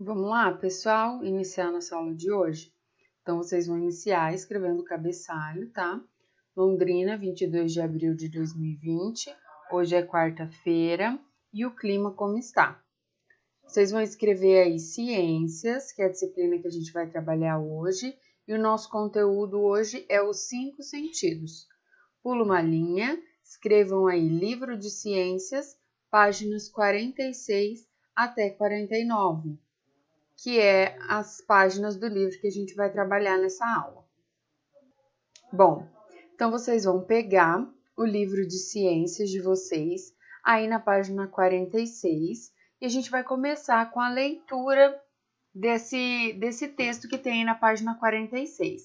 Vamos lá, pessoal, iniciar nossa aula de hoje? Então, vocês vão iniciar escrevendo o cabeçalho, tá? Londrina, 22 de abril de 2020. Hoje é quarta-feira e o clima como está? Vocês vão escrever aí ciências, que é a disciplina que a gente vai trabalhar hoje. E o nosso conteúdo hoje é os 5 sentidos. Pula uma linha, escrevam aí livro de ciências, páginas 46 até 49. Que é as páginas do livro que a gente vai trabalhar nessa aula. Bom, então vocês vão pegar o livro de ciências de vocês, aí na página 46, e a gente vai começar com a leitura desse texto que tem aí na página 46.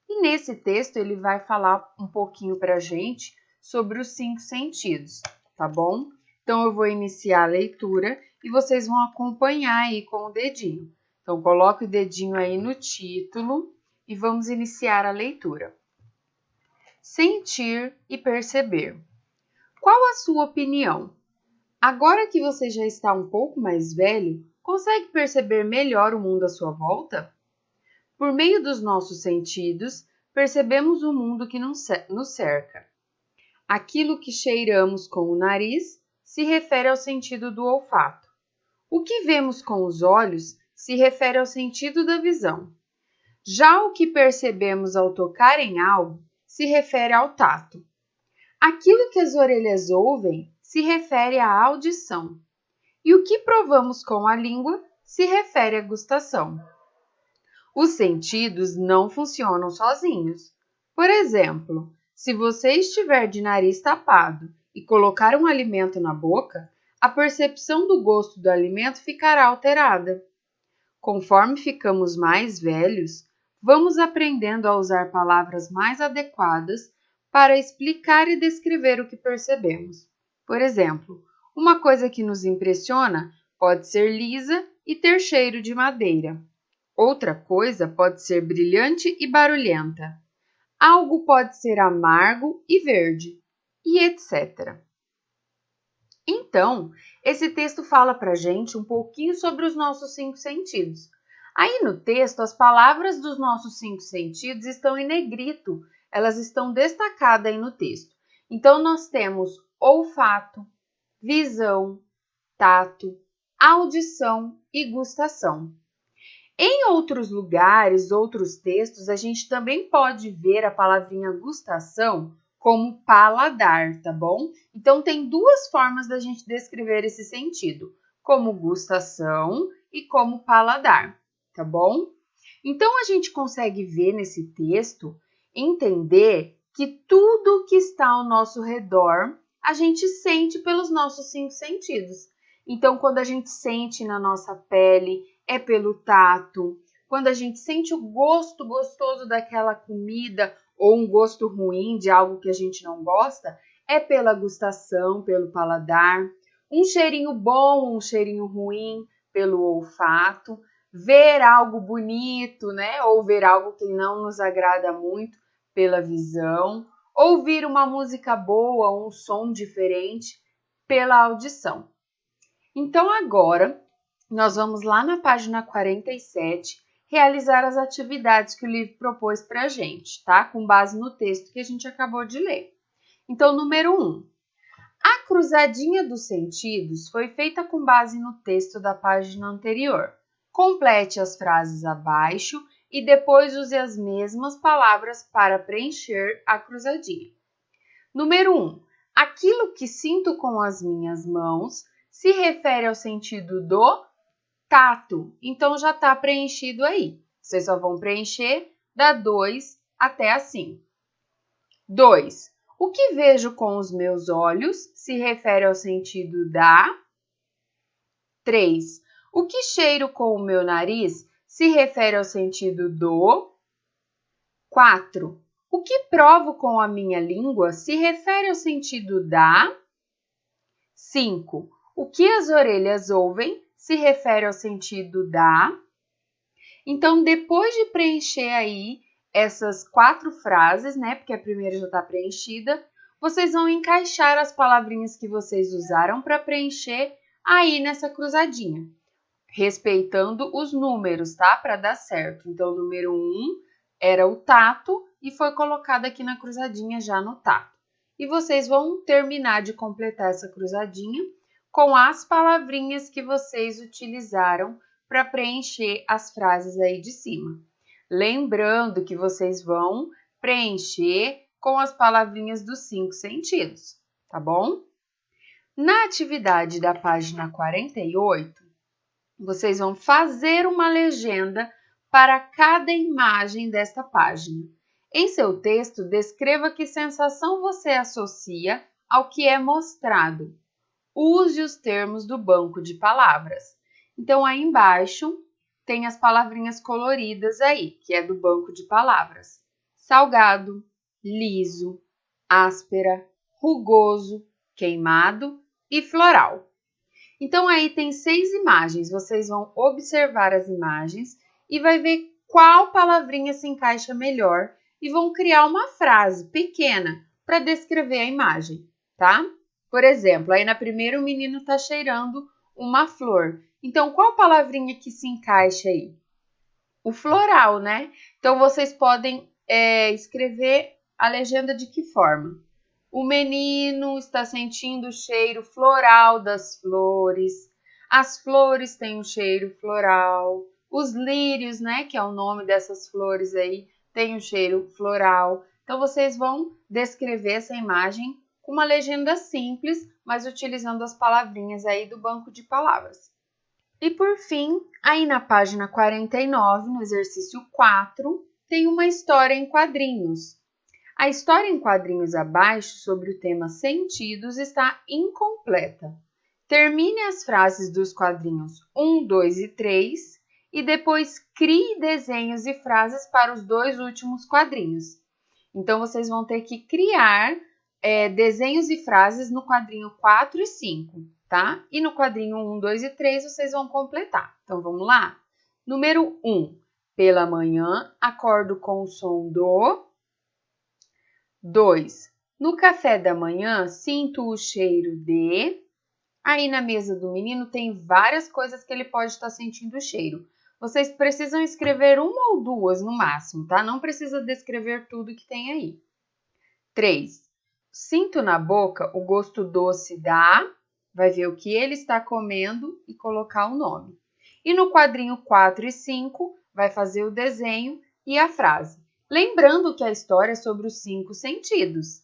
E nesse texto ele vai falar um pouquinho pra gente sobre os 5 sentidos, tá bom? Então eu vou iniciar a leitura e vocês vão acompanhar aí com o dedinho. Então, coloque o dedinho aí no título e vamos iniciar a leitura. Sentir e perceber. Qual a sua opinião? Agora que você já está um pouco mais velho, consegue perceber melhor o mundo à sua volta? Por meio dos nossos sentidos, percebemos o mundo que nos cerca. Aquilo que cheiramos com o nariz se refere ao sentido do olfato. O que vemos com os olhos se refere ao sentido da visão. Já o que percebemos ao tocar em algo se refere ao tato. Aquilo que as orelhas ouvem se refere à audição. E o que provamos com a língua se refere à gustação. Os sentidos não funcionam sozinhos. Por exemplo, se você estiver de nariz tapado e colocar um alimento na boca, a percepção do gosto do alimento ficará alterada. Conforme ficamos mais velhos, vamos aprendendo a usar palavras mais adequadas para explicar e descrever o que percebemos. Por exemplo, uma coisa que nos impressiona pode ser lisa e ter cheiro de madeira. Outra coisa pode ser brilhante e barulhenta. Algo pode ser amargo e verde, e etc. Então, esse texto fala para a gente um pouquinho sobre os nossos 5 sentidos. Aí no texto, as palavras dos nossos 5 sentidos estão em negrito, elas estão destacadas aí no texto. Então, nós temos olfato, visão, tato, audição e gustação. Em outros lugares, outros textos, a gente também pode ver a palavrinha gustação como paladar, tá bom? Então, tem duas formas da gente descrever esse sentido, como gustação e como paladar, tá bom? Então, a gente consegue ver nesse texto, entender que tudo que está ao nosso redor, a gente sente pelos nossos 5 sentidos. Então, quando a gente sente na nossa pele, é pelo tato. Quando a gente sente o gosto gostoso daquela comida ou um gosto ruim de algo que a gente não gosta, é pela gustação, pelo paladar. Um cheirinho bom, um cheirinho ruim, pelo olfato. Ver algo bonito, né? Ou ver algo que não nos agrada muito, pela visão. Ouvir uma música boa, um som diferente, pela audição. Então, agora, nós vamos lá na página 47 realizar as atividades que o livro propôs para a gente, tá? Com base no texto que a gente acabou de ler. Então, número 1. A cruzadinha dos sentidos foi feita com base no texto da página anterior. Complete as frases abaixo e depois use as mesmas palavras para preencher a cruzadinha. Número 1. Aquilo que sinto com as minhas mãos se refere ao sentido do tato. Então, já está preenchido aí. Vocês só vão preencher da 2 até a 5. 2. O que vejo com os meus olhos se refere ao sentido da. 3. O que cheiro com o meu nariz se refere ao sentido do. 4. O que provo com a minha língua se refere ao sentido da. 5. O que as orelhas ouvem se refere ao sentido da. Então, depois de preencher aí essas 4 frases, né? Porque a primeira já está preenchida, vocês vão encaixar as palavrinhas que vocês usaram para preencher aí nessa cruzadinha. respeitando os números, tá? Para dar certo. Então, o número 1 era o tato e foi colocado aqui na cruzadinha já no tato. E vocês vão terminar de completar essa cruzadinha com as palavrinhas que vocês utilizaram para preencher as frases aí de cima. Lembrando que vocês vão preencher com as palavrinhas dos 5 sentidos, tá bom? Na atividade da página 48, vocês vão fazer uma legenda para cada imagem desta página. Em seu texto, descreva que sensação você associa ao que é mostrado. Use os termos do banco de palavras. Então, aí embaixo tem as palavrinhas coloridas aí, que é do banco de palavras. Salgado, liso, áspera, rugoso, queimado e floral. Então, aí tem 6 imagens. Vocês vão observar as imagens e vai ver qual palavrinha se encaixa melhor e vão criar uma frase pequena para descrever a imagem, tá? Por exemplo, aí na primeira o menino está cheirando uma flor. Então, qual palavrinha que se encaixa aí? O floral, né? Então, vocês podem escrever a legenda de que forma? O menino está sentindo o cheiro floral das flores. As flores têm um cheiro floral. Os lírios, né, que é o nome dessas flores aí, tem um cheiro floral. Então, vocês vão descrever essa imagem com uma legenda simples, mas utilizando as palavrinhas aí do banco de palavras. E por fim, aí na página 49, no exercício 4, tem uma história em quadrinhos. A história em quadrinhos abaixo sobre o tema sentidos está incompleta. Termine as frases dos quadrinhos 1, 2 e 3 e depois crie desenhos e frases para os 2 últimos quadrinhos. Então, vocês vão ter que criar desenhos e frases no quadrinho 4 e 5, tá? E no quadrinho 1, 2 e 3 vocês vão completar. Então, vamos lá? Número 1. Pela manhã, acordo com o som do... 2. No café da manhã, sinto o cheiro de... Aí na mesa do menino tem várias coisas que ele pode estar sentindo o cheiro. Vocês precisam escrever uma ou duas no máximo, tá? Não precisa descrever tudo que tem aí. 3. Sinto na boca o gosto doce da... Vai ver o que ele está comendo e colocar o nome. E no quadrinho 4 e 5, vai fazer o desenho e a frase. Lembrando que a história é sobre os 5 sentidos.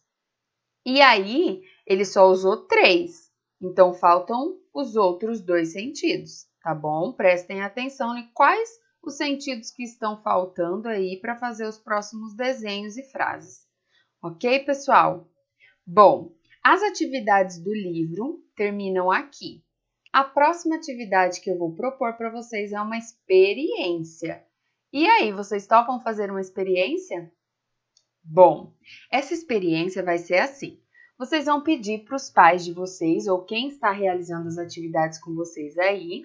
E aí, ele só usou 3. Então, faltam os outros 2 sentidos, tá bom? Prestem atenção em quais os sentidos que estão faltando aí para fazer os próximos desenhos e frases. Ok, pessoal? Bom, as atividades do livro terminam aqui. A próxima atividade que eu vou propor para vocês é uma experiência. E aí, vocês topam fazer uma experiência? Bom, essa experiência vai ser assim. Vocês vão pedir para os pais de vocês ou quem está realizando as atividades com vocês aí,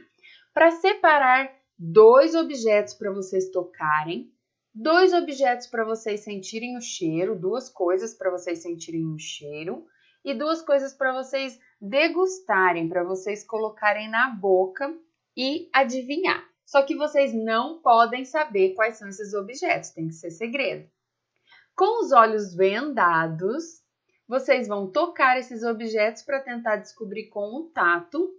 para separar 2 objetos para vocês tocarem, 2 objetos para vocês sentirem o cheiro, 2 coisas para vocês sentirem o cheiro e 2 coisas para vocês degustarem, para vocês colocarem na boca e adivinhar. Só que vocês não podem saber quais são esses objetos, tem que ser segredo. Com os olhos vendados, vocês vão tocar esses objetos para tentar descobrir com o tato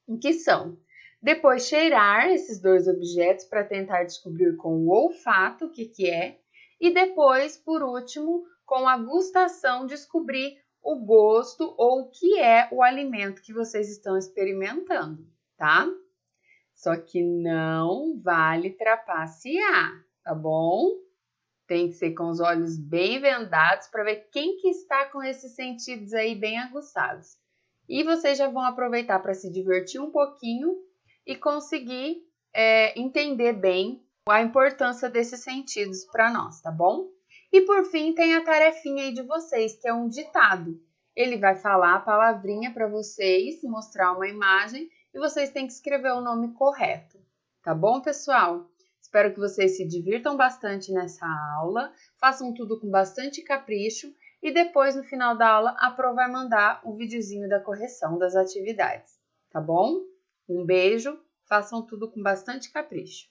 o que são. Depois cheirar esses 2 objetos para tentar descobrir com o olfato o que é. E depois, por último, com a gustação, descobrir o gosto ou o que é o alimento que vocês estão experimentando, tá? Só que não vale trapacear, tá bom? Tem que ser com os olhos bem vendados para ver quem que está com esses sentidos aí bem aguçados. E vocês já vão aproveitar para se divertir um pouquinho e conseguir entender bem a importância desses sentidos para nós, tá bom? E por fim tem a tarefinha aí de vocês, que é um ditado. Ele vai falar a palavrinha para vocês, mostrar uma imagem e vocês têm que escrever o nome correto, tá bom, pessoal? Espero que vocês se divirtam bastante nessa aula, façam tudo com bastante capricho e depois, no final da aula, a Pro vai mandar o videozinho da correção das atividades, tá bom? Um beijo, Façam tudo com bastante capricho.